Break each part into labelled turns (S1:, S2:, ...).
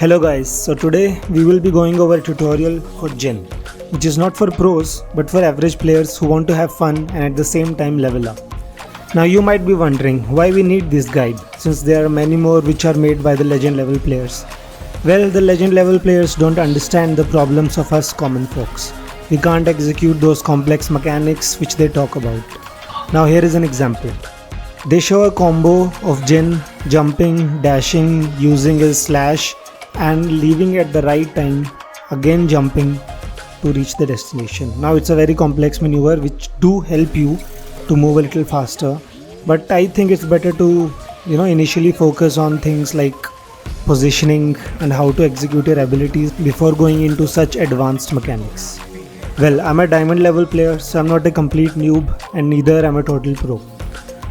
S1: Hello guys, so today we will be going over a tutorial for Jin, which is not for pros but for average players who want to have fun and at the same time level up. Now you might be wondering why we need this guide since there are many more which are made by the legend level players. Well, the legend level players don't understand the problems of us common folks. We can't execute those complex mechanics which they talk about. Now here is an example. They show a combo of Jin jumping, dashing, using his slash and leaving at the right time, again jumping to reach the destination. Now it's a very complex maneuver which do help you to move a little faster, but I think it's better to initially focus on things like positioning and how to execute your abilities before going into such advanced mechanics. Well, I'm a diamond level player, so I'm not a complete noob and neither am a total pro.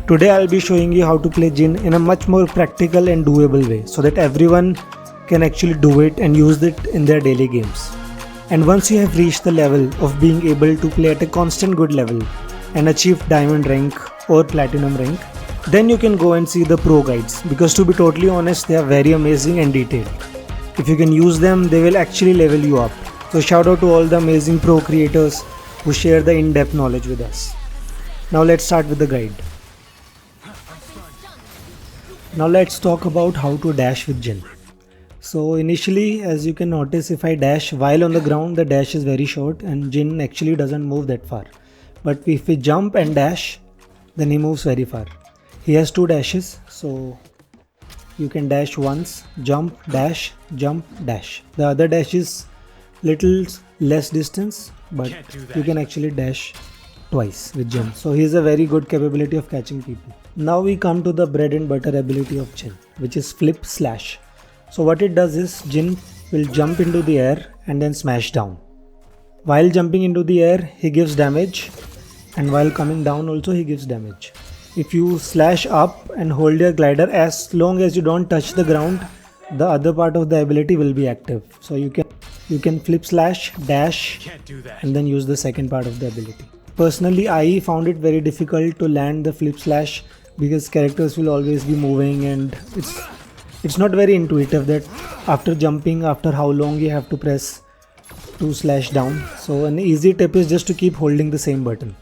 S1: Today I'll be showing you how to play Jin in a much more practical and doable way so that everyone can actually do it and use it in their daily games. And once you have reached the level of being able to play at a constant good level and achieve diamond rank or platinum rank, then you can go and see the pro guides, because to be totally honest, they are very amazing and detailed. If you can use them, they will actually level you up. So shout out to all the amazing pro creators who share the in-depth knowledge with us. Now let's start with the guide. Now let's talk about how to dash with Jin. So initially, as you can notice, if I dash while on the ground, the dash is very short and Jin actually doesn't move that far. But if we jump and dash, then he moves very far. He has two dashes, so you can dash once, jump, dash, jump, dash. The other dash is little less distance, but you can actually dash twice with Jin. So he has a very good capability of catching people. Now we come to the bread and butter ability of Jin, which is flip slash. So what it does is Jin will jump into the air and then smash down. While jumping into the air, he gives damage, and while coming down also he gives damage. If you slash up and hold your glider, as long as you don't touch the ground, the other part of the ability will be active. So you can flip slash, dash, and then use the second part of the ability. Personally, I found it very difficult to land the flip slash because characters will always be moving and it's not very intuitive that after jumping, after how long you have to press to slash down. So an easy tip is just to keep holding the same button.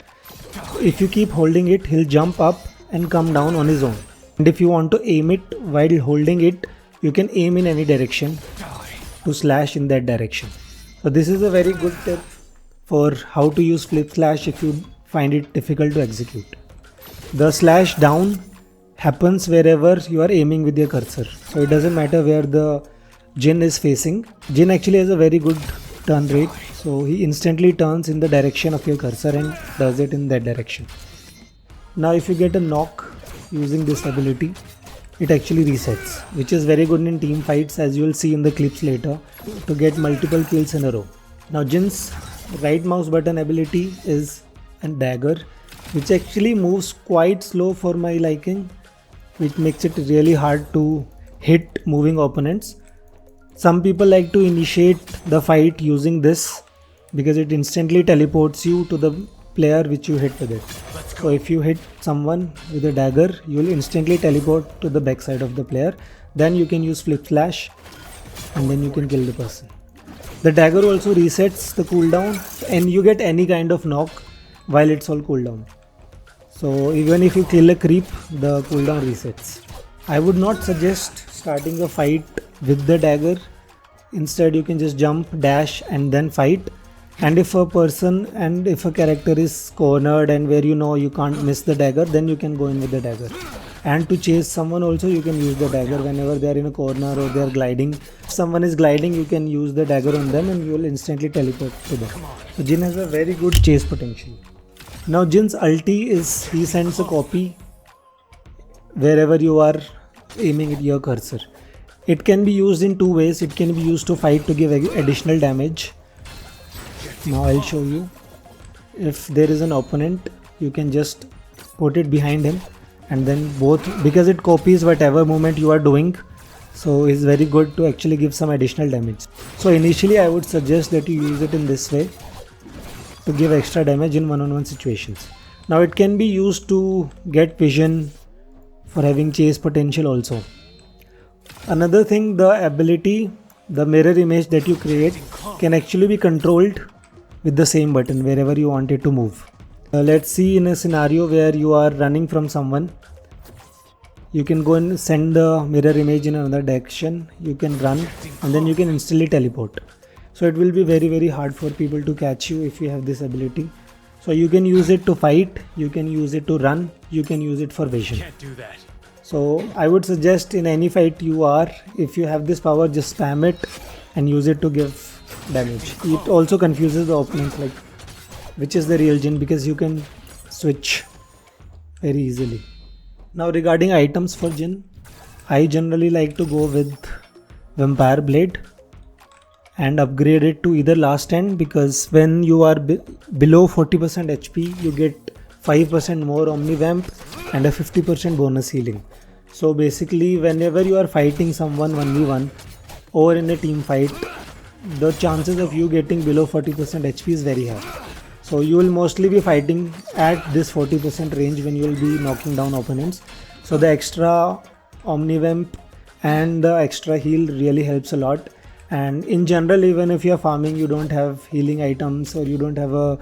S1: If you keep holding it, he'll jump up and come down on his own. And if you want to aim it while holding it, you can aim in any direction to slash in that direction. So this is a very good tip for how to use flip slash if you find it difficult to execute. The slash down happens wherever you are aiming with your cursor. So it doesn't matter where the Jin is facing. Jin actually has a very good turn rate. So he instantly turns in the direction of your cursor and does it in that direction. Now if you get a knock using this ability, it actually resets, which is very good in team fights, as you will see in the clips later, to get multiple kills in a row. Now Jin's right mouse button ability is a dagger, which actually moves quite slow for my liking, which makes it really hard to hit moving opponents. Some people like to initiate the fight using this because it instantly teleports you to the player which you hit with it. So if you hit someone with a dagger, you will instantly teleport to the backside of the player. Then you can use flip slash and then you can kill the person. The dagger also resets the cooldown and you get any kind of knock while it's all cooldown. So even if you kill a creep, the cooldown resets. I would not suggest starting a fight with the dagger. Instead you can just jump, dash and then fight. And if a character is cornered and where you can't miss the dagger, then you can go in with the dagger. And to chase someone also you can use the dagger whenever they are in a corner or they are gliding. If someone is gliding, you can use the dagger on them and you will instantly teleport to them. So Jin has a very good chase potential. Now Jin's ulti is he sends a copy wherever you are aiming at your cursor. It can be used in two ways. It can be used to fight to give additional damage. Now I'll show you. If there is an opponent, you can just put it behind him and then because it copies whatever movement you are doing, so it's very good to actually give some additional damage. So initially I would suggest that you use it in this way to give extra damage in one-on-one situations. Now it can be used to get vision for having chase potential also. Another thing, the ability the mirror image that you create can actually be controlled with the same button wherever you want it to move. Let's see in a scenario where you are running from someone. You can go and send the mirror image in another direction. You can run and then you can instantly teleport. So it will be very hard for people to catch you if you have this ability. So you can use it to fight, you can use it to run, you can use it for vision. So I would suggest in any fight you are, if you have this power, just spam it and use it to give damage. It also confuses the opponents like which is the real Jin, because you can switch very easily. Now regarding items for Jin, I generally like to go with Vampire Blade and upgrade it to either last stand, because when you are below 40% HP you get 5% more Omnivamp and a 50% bonus healing. So basically whenever you are fighting someone 1v1 or in a team fight, the chances of you getting below 40% HP is very high. So you will mostly be fighting at this 40% range when you will be knocking down opponents. So the extra Omnivamp and the extra heal really helps a lot. And in general, even if you are farming, you don't have healing items or you don't have a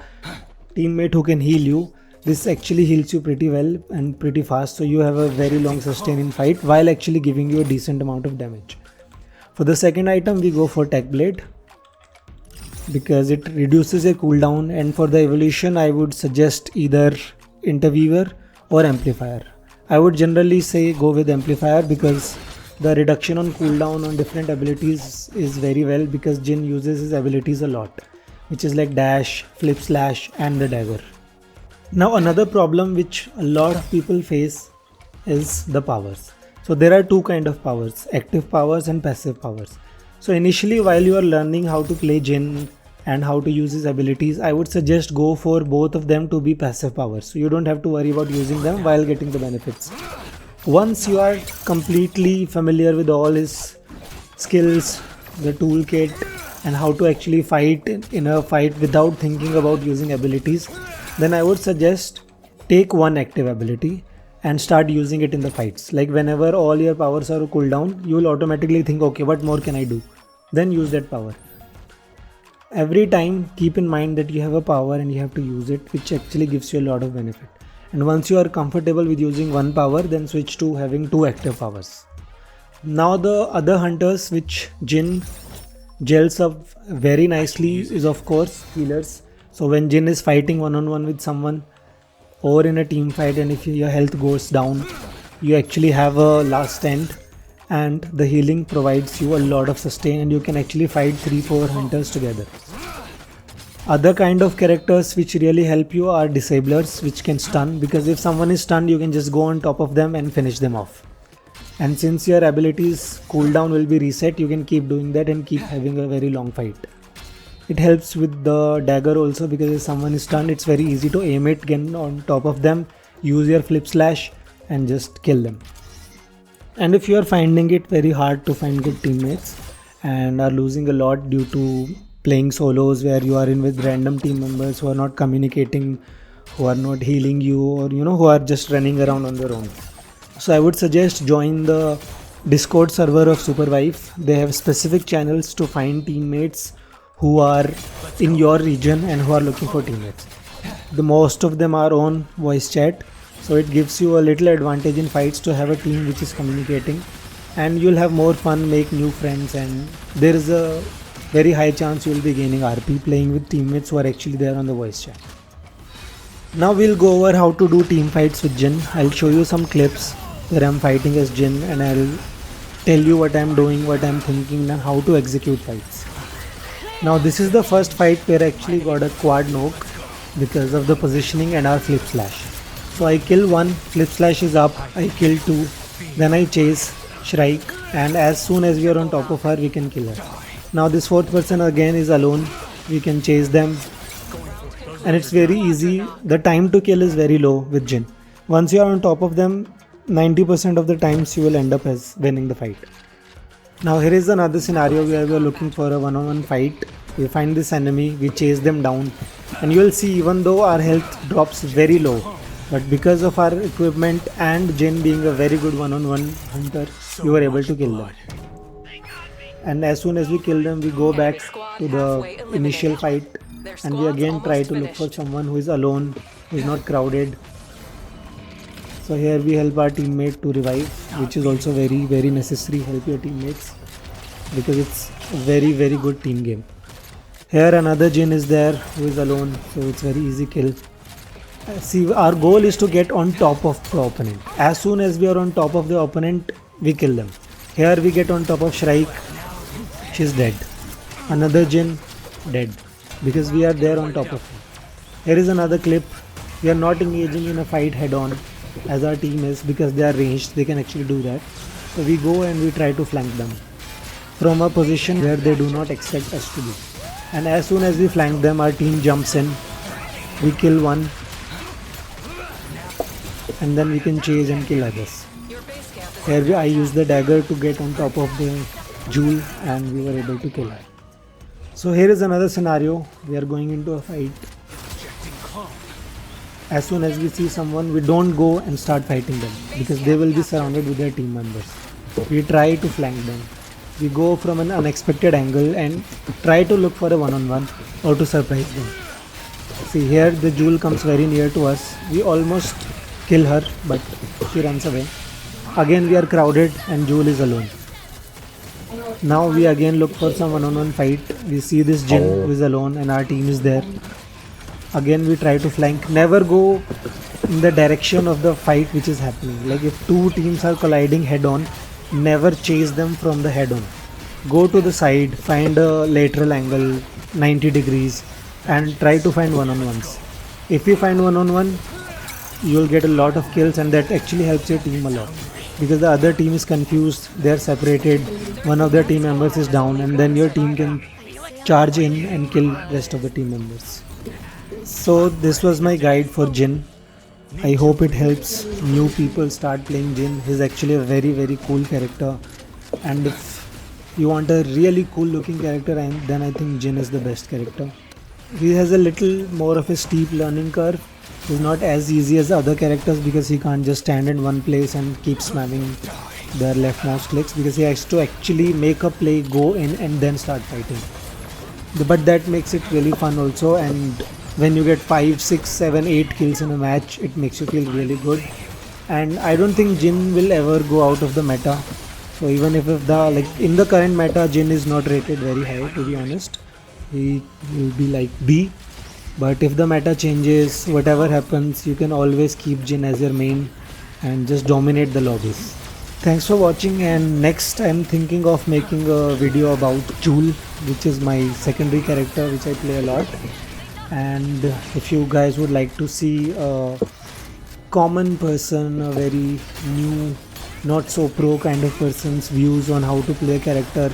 S1: teammate who can heal you, this actually heals you pretty well and pretty fast. So you have a very long sustain in fight while actually giving you a decent amount of damage. For the second item, we go for Tech Blade because it reduces your cooldown, and for the evolution I would suggest either Interweaver or Amplifier. I would generally say go with Amplifier because the reduction on cooldown on different abilities is very well, because Jin uses his abilities a lot, which is like dash, flip slash and the dagger. Now another problem which a lot of people face is the powers. So there are two kind of powers, active powers and passive powers. So initially while you are learning how to play Jin and how to use his abilities, I would suggest go for both of them to be passive powers. So you don't have to worry about using them while getting the benefits. Once you are completely familiar with all his skills, the toolkit and how to actually fight in a fight without thinking about using abilities, then I would suggest take one active ability and start using it in the fights. Like whenever all your powers are cooldown, you will automatically think, okay, what more can I do? Then use that power. Every time keep in mind that you have a power and you have to use it, which actually gives you a lot of benefit. And once you are comfortable with using one power, then switch to having two active powers. Now the other hunters which Jin gels up very nicely is of course healers. So when Jin is fighting one-on-one with someone or in a team fight, and if your health goes down, you actually have a last stand and the healing provides you a lot of sustain, and you can actually fight 3-4 hunters together. Other kind of characters which really help you are disablers, which can stun, because if someone is stunned you can just go on top of them and finish them off. And since your abilities cooldown will be reset, you can keep doing that and keep having a very long fight. It helps with the dagger also, because if someone is stunned, it's very easy to aim it, get on top of them, use your flip slash and just kill them. And if you are finding it very hard to find good teammates and are losing a lot due to playing solos where you are in with random team members who are not communicating, who are not healing you, or who are just running around on their own, so I would suggest join the Discord server of Supervive. They have specific channels to find teammates who are in your region and who are looking for teammates. The most of them are on voice chat, so it gives you a little advantage in fights to have a team which is communicating, and you'll have more fun, make new friends, and there is a very high chance you will be gaining RP playing with teammates who are actually there on the voice chat. Now we'll go over how to do team fights with Jin. I'll show you some clips where I'm fighting as Jin and I'll tell you what I'm doing, what I'm thinking and how to execute fights. Now this is the first fight where I actually got a quad knock because of the positioning and our flip slash. So I kill one, flip slash is up, I kill two, then I chase, shrike, and as soon as we are on top of her we can kill her. Now this fourth person again is alone, we can chase them and it's very easy. The time to kill is very low with Jin. Once you are on top of them, 90% of the times you will end up as winning the fight. Now here is another scenario where we are looking for a one-on-one fight. We find this enemy, we chase them down, and you will see even though our health drops very low, but because of our equipment and Jin being a very good one-on-one hunter, you were able to kill them. and as soon as we kill them we go back to the initial fight, and we again try to look for someone who is alone, who is not crowded. So here we help our teammate to revive, which is also very necessary. Help your teammates because it's a very good team game. Here another Jin is there who is alone, so it's very easy kill. See, our goal is to get on top of the opponent. As soon as we are on top of the opponent, we kill them. Here we get on top of Shrike, she's dead. Another Jin, dead, because we are there on top of him. Here is another clip. We are not engaging in a fight head on as our team is, because they are ranged, they can actually do that. So we go and we try to flank them from a position where they do not expect us to be. And as soon as we flank them, our team jumps in, we kill one, and then we can chase and kill others. Here I use the dagger to get on top of the jewel, and we were able to kill her. So here is another scenario. We are going into a fight. As soon as we see someone, we don't go and start fighting them because they will be surrounded with their team members. We try to flank them. We go from an unexpected angle and try to look for a one-on-one or to surprise them. See, here the jewel comes very near to us. We almost kill her, but she runs away. Again we are crowded and jewel is alone. Now we again look for some one-on-one fight. We see this Jin who is alone and our team is there. Again we try to flank. Never go in the direction of the fight which is happening. Like if two teams are colliding head on, never chase them from the head on. Go to the side, find a lateral angle 90 degrees and try to find one-on-ones. If you find one-on-one, you'll get a lot of kills, and that actually helps your team a lot because the other team is confused, they are separated, one of their team members is down, and then your team can charge in and kill rest of the team members. So this was my guide for Jin. I hope it helps new people start playing Jin. He's actually a very cool character, and if you want a really cool looking character, then I think Jin is the best character. He has a little more of a steep learning curve. He's not as easy as the other characters because he can't just stand in one place and keep spamming their left mouse clicks, because he has to actually make a play, go in and then start fighting. But that makes it really fun also, and when you get 5, 6, 7, 8 kills in a match, it makes you feel really good. And I don't think Jin will ever go out of the meta. So even if in the current meta, Jin is not rated very high, to be honest. He will be like B. But if the meta changes, whatever happens, you can always keep Jin as your main and just dominate the lobbies. Thanks for watching, and next I'm thinking of making a video about Jewel, which is my secondary character which I play a lot. And if you guys would like to see a common person, a very new, not so pro kind of person's views on how to play a character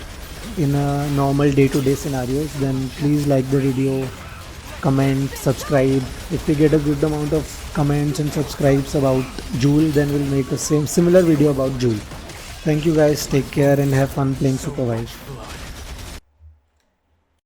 S1: in a normal day-to-day scenarios, then please like the video, comment, subscribe. If we get a good amount of comments and subscribes about Jewel, then we'll make a similar video about Jewel. Thank you guys, take care and have fun playing Supervive.